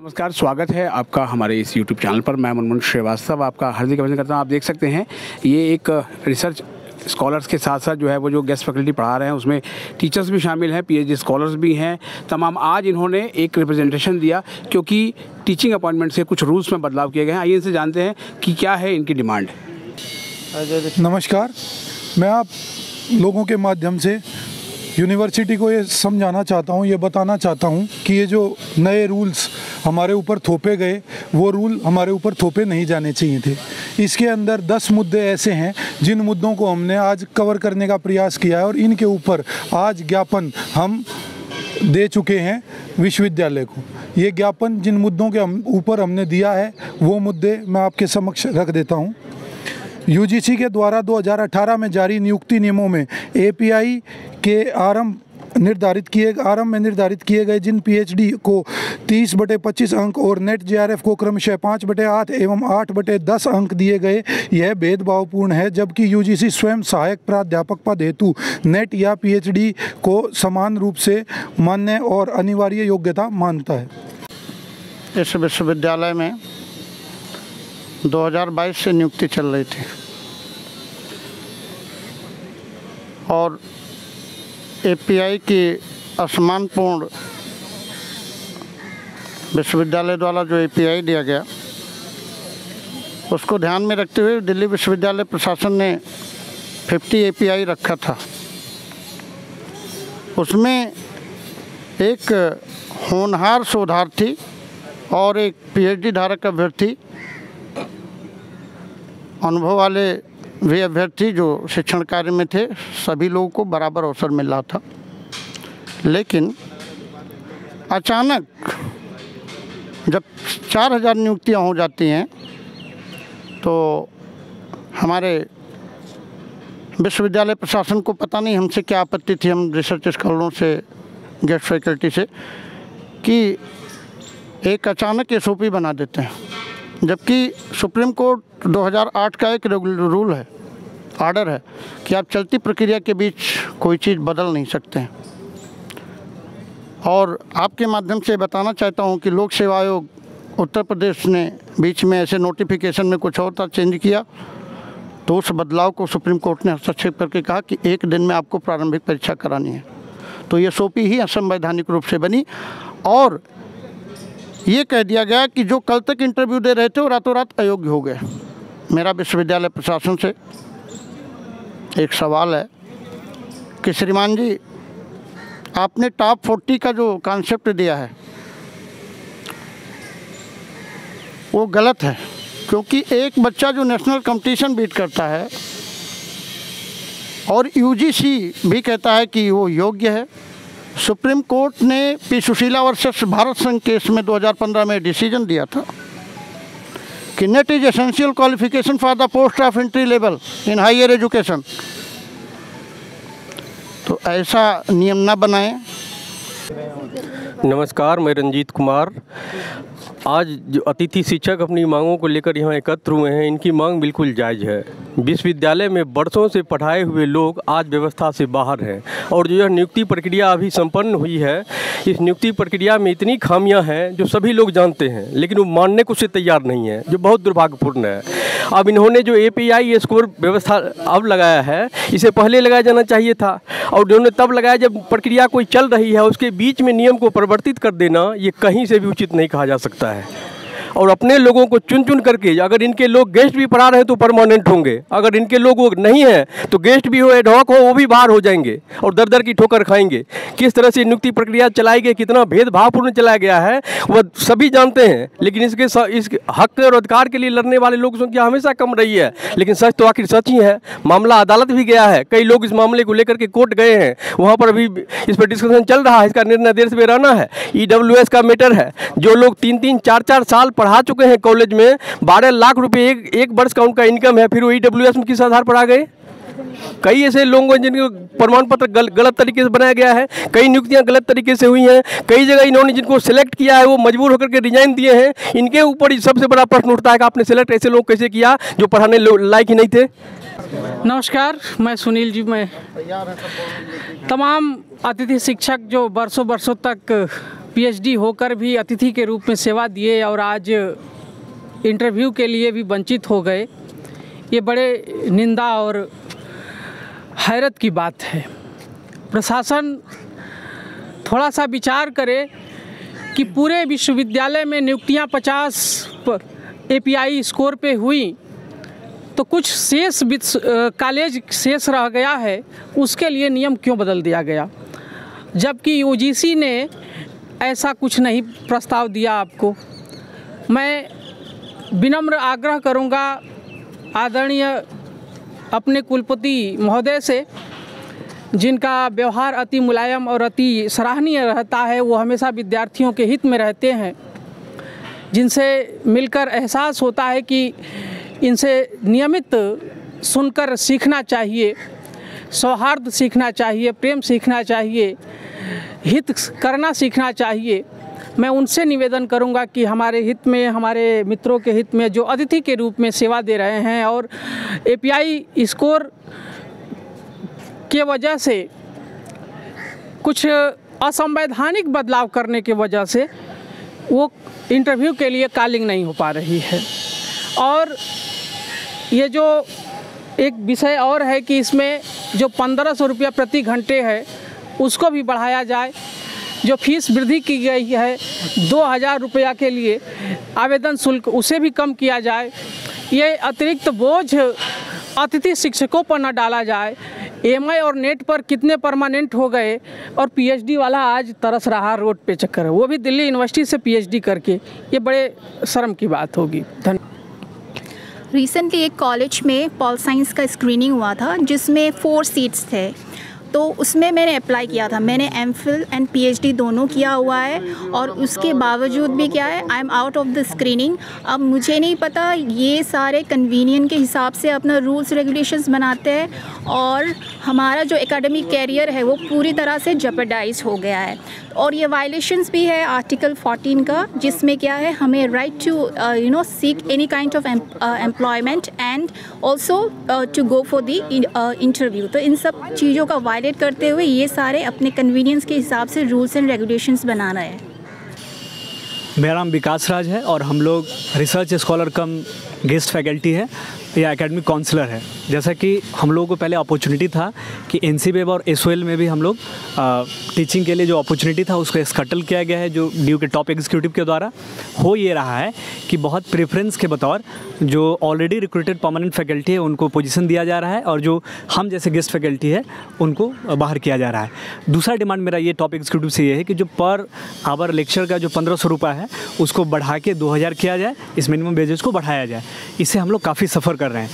नमस्कार, स्वागत है आपका हमारे इस YouTube चैनल पर। मैं मुनमुन श्रीवास्तव आपका हार्दिक अभिनंदन करता हूँ। आप देख सकते हैं ये एक रिसर्च स्कॉलर्स के साथ साथ जो है वो जो गेस्ट फैकल्टी पढ़ा रहे हैं उसमें टीचर्स भी शामिल हैं, PhD स्कॉलर्स भी हैं तमाम। आज इन्होंने एक रिप्रेजेंटेशन दिया क्योंकि टीचिंग अपॉइंटमेंट से कुछ रूल्स में बदलाव किए गए हैं। आइए इनसे जानते हैं कि क्या है इनकी डिमांड। नमस्कार, मैं आप लोगों के माध्यम से यूनिवर्सिटी को ये समझाना चाहता हूँ, ये बताना चाहता हूँ कि ये जो नए रूल्स हमारे ऊपर थोपे गए वो रूल हमारे ऊपर थोपे नहीं जाने चाहिए थे। इसके अंदर 10 मुद्दे ऐसे हैं जिन मुद्दों को हमने आज कवर करने का प्रयास किया है और इनके ऊपर आज ज्ञापन हम दे चुके हैं विश्वविद्यालय को। ये ज्ञापन जिन मुद्दों के ऊपर हमने दिया है वो मुद्दे मैं आपके समक्ष रख देता हूँ। UGC के द्वारा 2018 में जारी नियुक्ति नियमों में API के आरंभ में निर्धारित किए गए जिन PhD को 30/25 अंक और नेट JRF को क्रमशः 5/8 एवं 8/10 अंक दिए गए, यह भेदभावपूर्ण है, जबकि UGC स्वयं सहायक प्राध्यापक पद हेतु नेट या PhD को समान रूप से मान्य और अनिवार्य योग्यता मानता है। इस विश्वविद्यालय में 2022 से नियुक्ति चल रही थी और API की असमानपूर्ण विश्वविद्यालय द्वारा जो API दिया गया उसको ध्यान में रखते हुए दिल्ली विश्वविद्यालय प्रशासन ने 50 API रखा था। उसमें एक होनहार शोधार्थी और एक PhD धारक अभ्यर्थी, अनुभव वाले वे अभ्यर्थी जो शिक्षण कार्य में थे, सभी लोगों को बराबर अवसर मिल रहा था। लेकिन अचानक जब 4000 नियुक्तियां हो जाती हैं तो हमारे विश्वविद्यालय प्रशासन को पता नहीं हमसे क्या आपत्ति थी, हम रिसर्च स्कॉलरों से, गेस्ट फैकल्टी से, कि एक अचानक SOP बना देते हैं, जबकि सुप्रीम कोर्ट 2008 का एक रूल है, ऑर्डर है कि आप चलती प्रक्रिया के बीच कोई चीज़ बदल नहीं सकते हैं। और आपके माध्यम से बताना चाहता हूं कि लोक सेवा आयोग उत्तर प्रदेश ने बीच में ऐसे नोटिफिकेशन में कुछ और था, चेंज किया, तो उस बदलाव को सुप्रीम कोर्ट ने हस्तक्षेप करके कहा कि 1 दिन में आपको प्रारंभिक परीक्षा करानी है। तो ये SOP ही असंवैधानिक रूप से बनी और ये कह दिया गया कि जो कल तक इंटरव्यू दे रहे थे वो रातों रात अयोग्य हो गए। मेरा विश्वविद्यालय प्रशासन से एक सवाल है कि श्रीमान जी, आपने टॉप 40 का जो कॉन्सेप्ट दिया है वो गलत है, क्योंकि एक बच्चा जो नेशनल कंपटीशन बीट करता है और UGC भी कहता है कि वो योग्य है। सुप्रीम कोर्ट ने P. Sushila versus Bharat Sangh case में 2015 में डिसीजन दिया था कि NET is essential qualification for the post of entry level in higher education. तो ऐसा नियम ना बनाएं। नमस्कार, मैं रंजीत कुमार। आज जो अतिथि शिक्षक अपनी मांगों को लेकर यहाँ एकत्र हुए हैं, इनकी मांग बिल्कुल जायज़ है। विश्वविद्यालय में बरसों से पढ़ाए हुए लोग आज व्यवस्था से बाहर हैं और जो यह नियुक्ति प्रक्रिया अभी संपन्न हुई है, इस नियुक्ति प्रक्रिया में इतनी खामियां हैं जो सभी लोग जानते हैं, लेकिन वो मानने को से तैयार नहीं है, जो बहुत दुर्भाग्यपूर्ण है। अब इन्होंने जो API स्कोर व्यवस्था अब लगाया है, इसे पहले लगाया जाना चाहिए था और उन्होंने तब लगाया जब प्रक्रिया कोई चल रही है। उसके बीच में नियम को परिवर्तित कर देना ये कहीं से भी उचित नहीं कहा जा सकता है। और अपने लोगों को चुन चुन करके, अगर इनके लोग गेस्ट भी पढ़ा रहे हैं तो परमानेंट होंगे, अगर इनके लोग वो नहीं हैं तो गेस्ट भी हो, एडहॉक हो, वो भी बाहर हो जाएंगे और दर दर की ठोकर खाएंगे। किस तरह से नियुक्ति प्रक्रिया चलाई गई, कितना भेदभावपूर्ण चलाया गया है, वह सभी जानते हैं। लेकिन इस हक और अधिकार के लिए लड़ने वाले लोगों की संख्या हमेशा कम रही है। लेकिन सच तो आखिर सच ही है। मामला अदालत भी गया है, कई लोग इस मामले को लेकर के कोर्ट गए हैं, वहाँ पर अभी इस पर डिस्कशन चल रहा है, इसका निर्णय देर से रहना है। EWS का मैटर है, जो लोग 3-3, 4-4 साल पढ़ा चुके हैं कॉलेज में, 12 लाख रुपए एक वर्ष का उनका इनकम है, फिर वो EWS में किस आधार पर आ गए? कई ऐसे लोगों जिनके प्रमाण पत्र गलत तरीके से बनाया गया है, कई नियुक्तियां गलत तरीके से हुई हैं, कई जगह इन्होंने जिनको सिलेक्ट किया है वो मजबूर होकर के रिजाइन दिए हैं। इनके ऊपर ही सबसे बड़ा प्रश्न उठता है कि आपने सिलेक्ट ऐसे लोग कैसे किया जो पढ़ाने लायक ही नहीं थे। नमस्कार, मैं सुनील जी। मैं तमाम अतिथि शिक्षक जो बरसों तक पीएचडी होकर भी अतिथि के रूप में सेवा दिए और आज इंटरव्यू के लिए भी वंचित हो गए, ये बड़े निंदा और हैरत की बात है। प्रशासन थोड़ा सा विचार करे कि पूरे विश्वविद्यालय में नियुक्तियां 50 API स्कोर पे हुई तो कुछ शेष कॉलेज शेष रह गया है, उसके लिए नियम क्यों बदल दिया गया, जबकि UGC ने ऐसा कुछ नहीं प्रस्ताव दिया आपको। मैं विनम्र आग्रह करूंगा आदरणीय अपने कुलपति महोदय से, जिनका व्यवहार अति मुलायम और अति सराहनीय रहता है, वो हमेशा विद्यार्थियों के हित में रहते हैं, जिनसे मिलकर एहसास होता है कि इनसे नियमित सुनकर सीखना चाहिए, सौहार्द सीखना चाहिए, प्रेम सीखना चाहिए, हित करना सीखना चाहिए। मैं उनसे निवेदन करूंगा कि हमारे हित में, हमारे मित्रों के हित में जो अतिथि के रूप में सेवा दे रहे हैं और API स्कोर के वजह से कुछ असंवैधानिक बदलाव करने के वजह से वो इंटरव्यू के लिए कॉलिंग नहीं हो पा रही है। और ये जो एक विषय और है कि इसमें जो 1500 रुपया प्रति घंटे है उसको भी बढ़ाया जाए, जो फीस वृद्धि की गई है 2000 रुपया के लिए आवेदन शुल्क उसे भी कम किया जाए, ये अतिरिक्त बोझ अतिथि शिक्षकों पर न डाला जाए। AMI और नेट पर कितने परमानेंट हो गए और PhD वाला आज तरस रहा रोड पे चक्कर है, वो भी दिल्ली यूनिवर्सिटी से PhD करके, ये बड़े शर्म की बात होगी। रिसेंटली एक कॉलेज में पॉल साइंस का स्क्रीनिंग हुआ था जिसमें 4 सीट्स थे, तो उसमें मैंने अप्लाई किया था। मैंने MPhil एंड PhD दोनों किया हुआ है और उसके बावजूद भी क्या है, I am out of the screening. अब मुझे नहीं पता, ये सारे कन्वीनियंट के हिसाब से अपना रूल्स रेगुलेशंस बनाते हैं और हमारा जो एकेडमिक कैरियर है वो पूरी तरह से जेपरडाइज हो गया है। और ये वायलेशंस भी है आर्टिकल 14 का, जिसमें क्या है, हमें right to seek any kind of employment and also to go for the interview. तो इन सब चीज़ों का वायलेट करते हुए ये सारे अपने कन्वीनियंस के हिसाब से रूल्स एंड रेगुलेशंस बना रहे हैं। मेरा नाम विकास राज है और हम लोग रिसर्च स्कॉलर कम गेस्ट फैकल्टी है या एकेडमिक काउंसलर है। जैसा कि हम लोगों को पहले अपॉर्चुनिटी था कि NCWeb और SOL में भी हम लोग टीचिंग के लिए जो अपॉर्चुनिटी था उसको स्कटल किया गया है, जो ड्यू के टॉप एग्जीक्यूटिव के द्वारा हो ये रहा है कि बहुत प्रेफरेंस के बतौर जो ऑलरेडी रिक्रूटेड परमानेंट फैकल्टी है उनको पोजीशन दिया जा रहा है और जो हम जैसे गेस्ट फैकल्टी है उनको बाहर किया जा रहा है। दूसरा डिमांड मेरा ये टॉप एग्जीक्यूटिव से ये है कि जो पर आवर लेक्चर का जो 1500 रुपये है उसको बढ़ा के 2000 किया जाए, इस मिनिमम वेजेस को बढ़ाया जाए। इससे हम लोग काफ़ी सफ़र कर रहे हैं।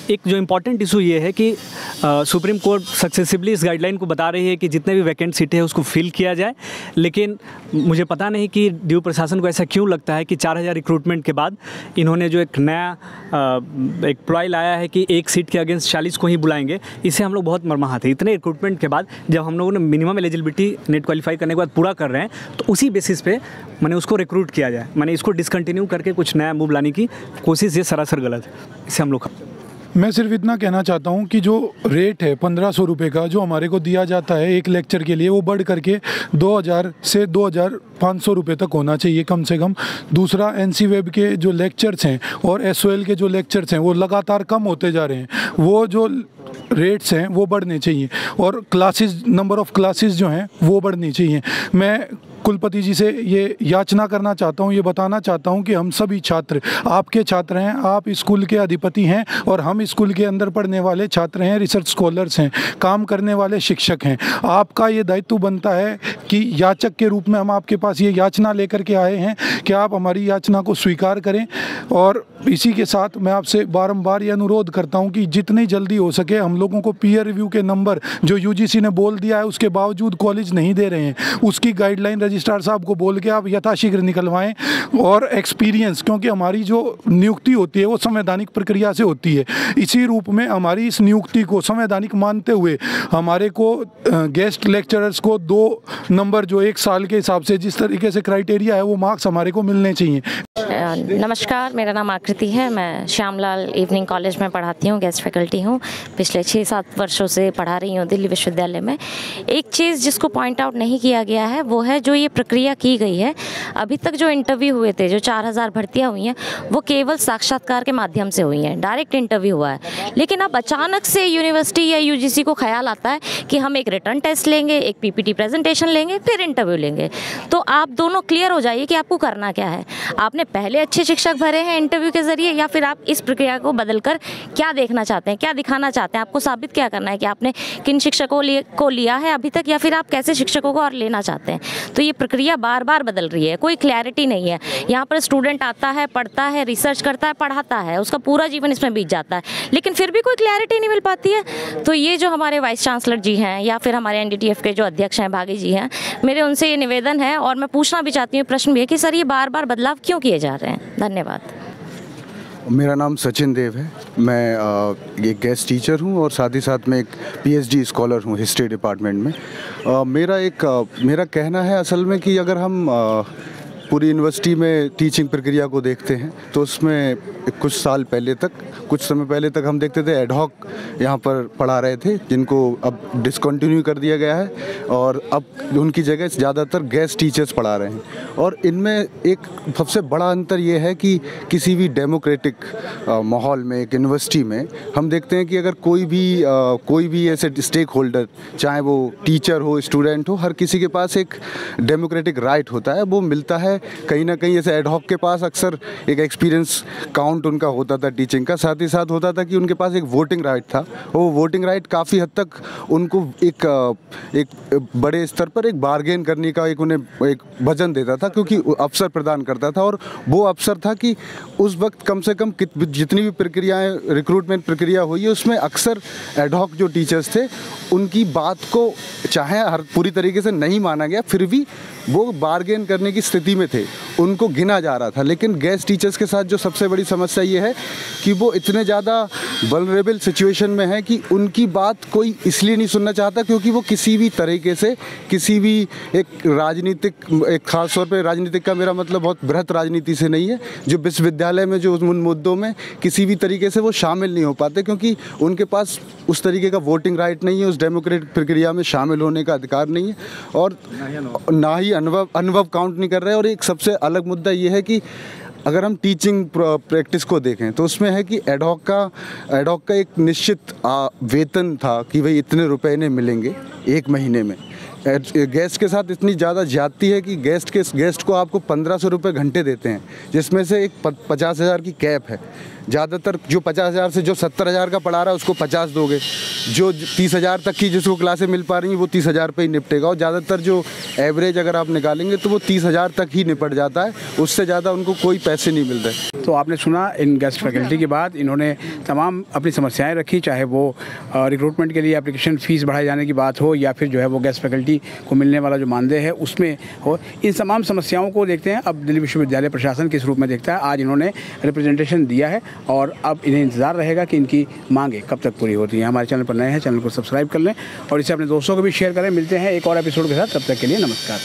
एक जो इम्पॉर्टेंट इशू ये है कि सुप्रीम कोर्ट सक्सेसिवली इस गाइडलाइन को बता रही है कि जितने भी वैकेंट सीटें हैं उसको फिल किया जाए, लेकिन मुझे पता नहीं कि ड्यू प्रशासन को ऐसा क्यों लगता है कि 4000 रिक्रूटमेंट के बाद इन्होंने जो एक नया एक प्लॉय लाया है कि एक सीट के अगेंस्ट 40 को ही बुलाएंगे। इससे हम लोग बहुत मर्माहत है। इतने रिक्रूटमेंट के बाद जब हम लोगों ने मिनिमम एलिजिबिलिटी नेट क्वालिफाई करने के बाद पूरा कर रहे हैं तो उसी बेसिस पे मैंने उसको रिक्रूट किया जाए, मैंने इसको डिसकंटिन्यू करके कुछ नया मूव लाने की कोशिश, ये सरासर गलत है। इससे हम लोग मैं सिर्फ इतना कहना चाहता हूँ कि जो रेट है 1500 रुपये का जो हमारे को दिया जाता है एक लेक्चर के लिए, वो बढ़ करके 2000 से 2500 रुपये तक होना चाहिए कम से कम। दूसरा, NCWeb के जो लेक्चर्स हैं और SOL के जो लेक्चर्स हैं वो लगातार कम होते जा रहे हैं, वो जो रेट्स हैं वो बढ़ने चाहिए और क्लासेस, नंबर ऑफ़ क्लासेस जो हैं वो बढ़नी चाहिए। मैं कुलपति जी से ये याचना करना चाहता हूँ, ये बताना चाहता हूँ कि हम सभी छात्र आपके छात्र हैं, आप स्कूल के अधिपति हैं और हम स्कूल के अंदर पढ़ने वाले छात्र हैं, रिसर्च स्कॉलर्स हैं, काम करने वाले शिक्षक हैं। आपका ये दायित्व बनता है कि याचक के रूप में हम आपके पास ये याचना लेकर के आए हैं कि आप हमारी याचना को स्वीकार करें। और इसी के साथ मैं आपसे बारंबार ये अनुरोध करता हूँ कि जितनी जल्दी हो सके हम लोगों को पीयर रिव्यू के नंबर जो UGC ने बोल दिया है उसके बावजूद कॉलेज नहीं दे रहे हैं, उसकी गाइडलाइन रजिस्ट्रार साहब को बोल के आप यथाशीघ्र निकलवाएं। और एक्सपीरियंस, क्योंकि हमारी जो नियुक्ति होती है वो संवैधानिक प्रक्रिया से होती है, इसी रूप में हमारी इस नियुक्ति को संवैधानिक मानते हुए हमारे को गेस्ट लेक्चरर्स को 2 नंबर जो 1 साल के हिसाब से जिस तरीके से क्राइटेरिया है वो मार्क्स हमारे को मिलने चाहिए। नमस्कार, मेरा नाम आकृति है। मैं श्यामलाल इवनिंग कॉलेज में पढ़ाती हूँ, गेस्ट फैकल्टी हूँ। पिछले 6-7 वर्षों से पढ़ा रही हूँ दिल्ली विश्वविद्यालय में। एक चीज़ जिसको पॉइंट आउट नहीं किया गया है वो है जो ये प्रक्रिया की गई है, अभी तक जो इंटरव्यू हुए थे, जो 4000 भर्तियाँ हुई हैं, वो केवल साक्षात्कार के माध्यम से हुई हैं, डायरेक्ट इंटरव्यू हुआ है। लेकिन अब अचानक से यूनिवर्सिटी या यूजीसी को ख्याल आता है कि हम एक रिटर्न टेस्ट लेंगे, एक पीपीटी प्रेजेंटेशन लेंगे, फिर इंटरव्यू लेंगे। तो आप दोनों क्लियर हो जाइए कि आपको करना क्या है। आपने पहले अच्छे शिक्षक भरे हैं इंटरव्यू के जरिए, या फिर आप इस प्रक्रिया को बदलकर क्या देखना चाहते हैं, क्या दिखाना चाहते हैं, आपको साबित क्या करना है कि आपने किन शिक्षकों को लिया है अभी तक, या फिर आप कैसे शिक्षकों को और लेना चाहते हैं। तो ये प्रक्रिया बार बार बदल रही है, कोई क्लैरिटी नहीं है। यहाँ पर स्टूडेंट आता है, पढ़ता है, रिसर्च करता है, पढ़ाता है, उसका पूरा जीवन इसमें बीत जाता है, लेकिन फिर भी कोई क्लैरिटी नहीं मिल पाती है। तो ये जो हमारे वाइस चांसलर जी हैं या फिर हमारे एनडीटीएफ के जो अध्यक्ष हैं भागी जी हैं, मेरे उनसे ये निवेदन है और मैं पूछना भी चाहती हूँ, प्रश्न भी है कि सर ये बार बार बदलाव क्यों किए जा रहे हैं। धन्यवाद। मेरा नाम सचिन देव है। मैं एक गेस्ट टीचर हूं और साथ ही साथ मैं एक पीएचडी स्कॉलर हूं हिस्ट्री डिपार्टमेंट में। मेरा कहना है असल में कि अगर हम पूरी यूनिवर्सिटी में टीचिंग प्रक्रिया को देखते हैं तो उसमें कुछ समय पहले तक हम देखते थे एडहॉक यहाँ पर पढ़ा रहे थे, जिनको अब डिसकंटिन्यू कर दिया गया है और अब उनकी जगह ज़्यादातर गेस्ट टीचर्स पढ़ा रहे हैं। और इनमें एक सबसे बड़ा अंतर ये है कि किसी भी डेमोक्रेटिक माहौल में, एक यूनिवर्सिटी में हम देखते हैं कि अगर कोई भी ऐसे स्टेक होल्डर, चाहे वो टीचर हो, स्टूडेंट हो, हर किसी के पास एक डेमोक्रेटिक राइट होता है, वो मिलता है कहीं ना कहीं। ऐसे एडहॉक के पास अक्सर एक एक्सपीरियंस काउंट उनका होता था टीचिंग का, साथ ही साथ होता था कि उनके पास एक वोटिंग राइट था। वो वोटिंग राइट काफ़ी हद तक उनको एक बड़े स्तर पर एक बार्गेन करने का उन्हें एक वजन देता था, क्योंकि अवसर प्रदान करता था। और वो अवसर था कि उस वक्त कम से कम जितनी भी प्रक्रियाएं, रिक्रूटमेंट प्रक्रिया हुई है, उसमें अक्सर एडहॉक जो टीचर्स थे उनकी बात को चाहे हर पूरी तरीके से नहीं माना गया, फिर भी वो बार्गेन करने की स्थिति में थे, उनको गिना जा रहा था। लेकिन गेस्ट टीचर्स के साथ जो सबसे बड़ी समस्या ये है कि वो इतने ज़्यादा वल्नरेबल सिचुएशन में है कि उनकी बात कोई इसलिए नहीं सुनना चाहता क्योंकि वो किसी भी तरीके से, किसी भी एक ख़ास तौर पे राजनीतिक का मेरा मतलब बहुत बृहत राजनीति से नहीं है, जो विश्वविद्यालय में जो उन मुद्दों में किसी भी तरीके से वो शामिल नहीं हो पाते, क्योंकि उनके पास उस तरीके का वोटिंग राइट नहीं है, उस डेमोक्रेटिक प्रक्रिया में शामिल होने का अधिकार नहीं है, और ना ही अनुभव काउंट नहीं कर रहे हैं। और एक सबसे अलग मुद्दा ये है कि अगर हम टीचिंग प्रैक्टिस को देखें तो उसमें है कि एडहॉक का एक निश्चित वेतन था कि भाई इतने रुपए इन्हें मिलेंगे एक महीने में। गेस्ट के साथ इतनी ज़्यादा ज्यादती है कि गेस्ट को आपको 1500 रुपये घंटे देते हैं, जिसमें से एक 50,000 की कैप है। ज़्यादातर जो 50,000 से जो 70,000 का पढ़ा रहा है उसको 50 दोगे, जो 30,000 तक की जिसको क्लासें मिल पा रही हैं वो 30,000 पे ही निपटेगा। और ज़्यादातर जो एवरेज अगर आप निकालेंगे तो वो 30,000 तक ही निपट जाता है, उससे ज़्यादा उनको कोई पैसे नहीं मिल रहे। तो आपने सुना इन गेस्ट फैकल्टी की बात, इन्होंने तमाम अपनी समस्याएं रखी, चाहे वो रिक्रूटमेंट के लिए एप्लीकेशन फ़ीस बढ़ाए जाने की बात हो या फिर जो है वो गेस्ट फैकल्टी को मिलने वाला जो मानदेय है उसमें हो। इन तमाम समस्याओं को देखते हैं अब दिल्ली विश्वविद्यालय प्रशासन किस रूप में देखता है। आज इन्होंने रिप्रेजेंटेशन दिया है और अब इन्हें इंतज़ार रहेगा कि इनकी मांगें कब तक पूरी होती हैं। हमारे चैनल पर नए हैं, चैनल को सब्सक्राइब कर लें और इसे अपने दोस्तों को भी शेयर करें। मिलते हैं एक और एपिसोड के साथ, तब तक के लिए नमस्कार।